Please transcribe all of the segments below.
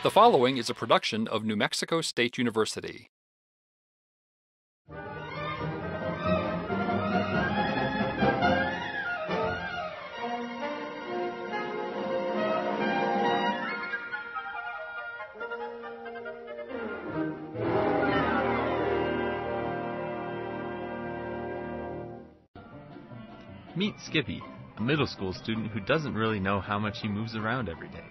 The following is a production of New Mexico State University. Meet Skippy, a middle school student who doesn't really know how much he moves around every day.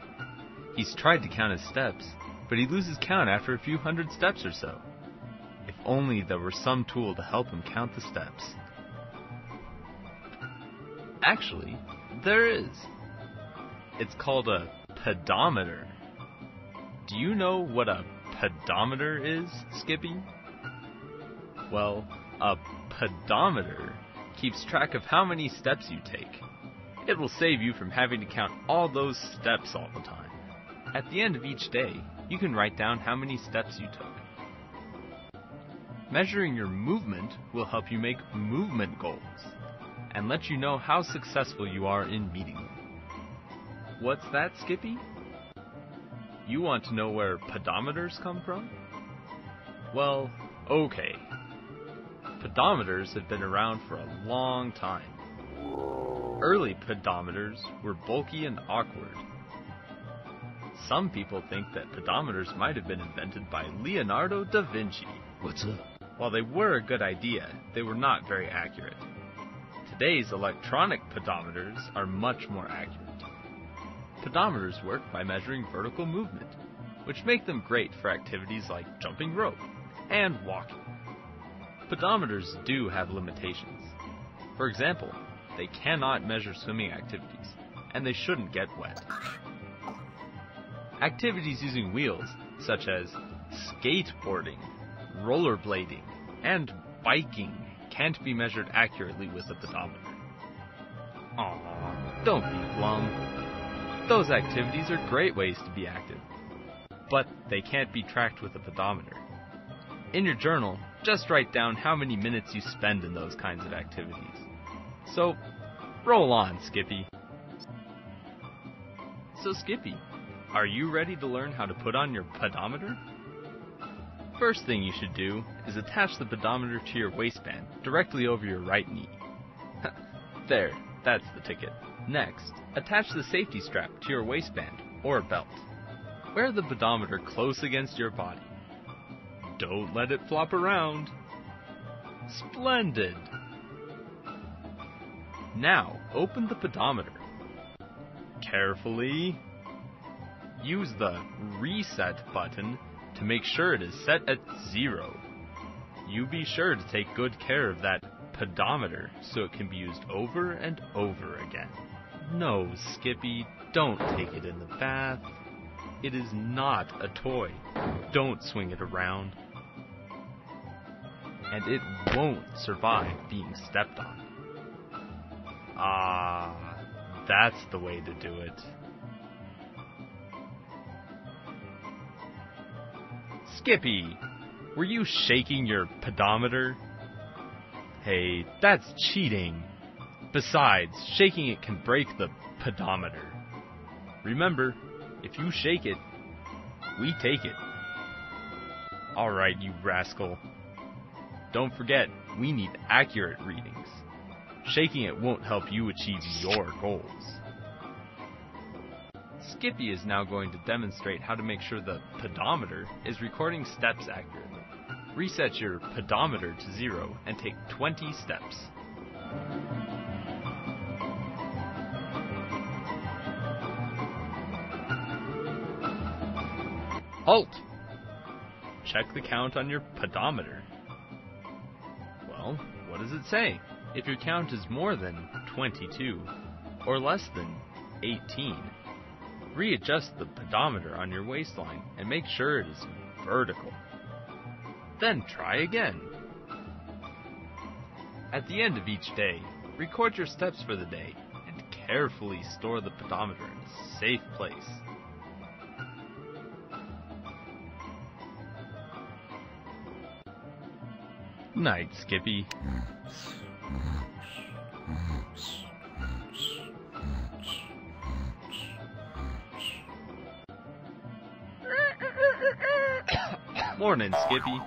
He's tried to count his steps, but he loses count after a few hundred steps or so. If only there were some tool to help him count the steps. Actually, there is. It's called a pedometer. Do you know what a pedometer is, Skippy? Well, a pedometer keeps track of how many steps you take. It will save you from having to count all those steps all the time. At the end of each day, you can write down how many steps you took. Measuring your movement will help you make movement goals and let you know how successful you are in meeting them. What's that, Skippy? You want to know where pedometers come from? Well, okay. Pedometers have been around for a long time. Early pedometers were bulky and awkward. Some people think that pedometers might have been invented by Leonardo da Vinci. What's up? While they were a good idea, they were not very accurate. Today's electronic pedometers are much more accurate. Pedometers work by measuring vertical movement, which make them great for activities like jumping rope and walking. Pedometers do have limitations. For example, they cannot measure swimming activities, and they shouldn't get wet. Activities using wheels, such as skateboarding, rollerblading, and biking, can't be measured accurately with a pedometer. Aw, don't be glum. Those activities are great ways to be active, but they can't be tracked with a pedometer. In your journal, just write down how many minutes you spend in those kinds of activities. So, roll on, Skippy. So, Skippy, are you ready to learn how to put on your pedometer? First thing you should do is attach the pedometer to your waistband directly over your right knee. There, that's the ticket. Next, attach the safety strap to your waistband or belt. Wear the pedometer close against your body. Don't let it flop around. Splendid! Now, open the pedometer. Carefully. Use the reset button to make sure it is set at 0. You be sure to take good care of that pedometer so it can be used over and over again. No, Skippy, don't take it in the bath. It is not a toy. Don't swing it around. And it won't survive being stepped on. Ah, that's the way to do it. Skippy, were you shaking your pedometer? Hey, that's cheating. Besides, shaking it can break the pedometer. Remember, if you shake it, we take it. Alright, you rascal. Don't forget, we need accurate readings. Shaking it won't help you achieve your goals. Skippy is now going to demonstrate how to make sure the pedometer is recording steps accurately. Reset your pedometer to 0 and take 20 steps. Halt! Check the count on your pedometer. Well, what does it say? If your count is more than 22 or less than 18, readjust the pedometer on your waistline and make sure it is vertical. Then try again. At the end of each day, record your steps for the day and carefully store the pedometer in a safe place. Night, Skippy. Morning, Skippy.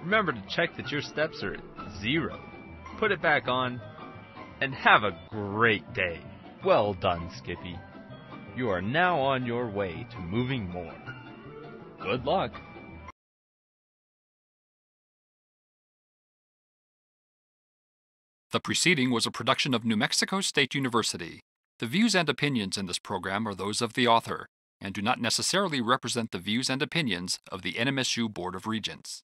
Remember to check that your steps are at 0. Put it back on, and have a great day. Well done, Skippy. You are now on your way to moving more. Good luck. The preceding was a production of New Mexico State University. The views and opinions in this program are those of the author and do not necessarily represent the views and opinions of the NMSU Board of Regents.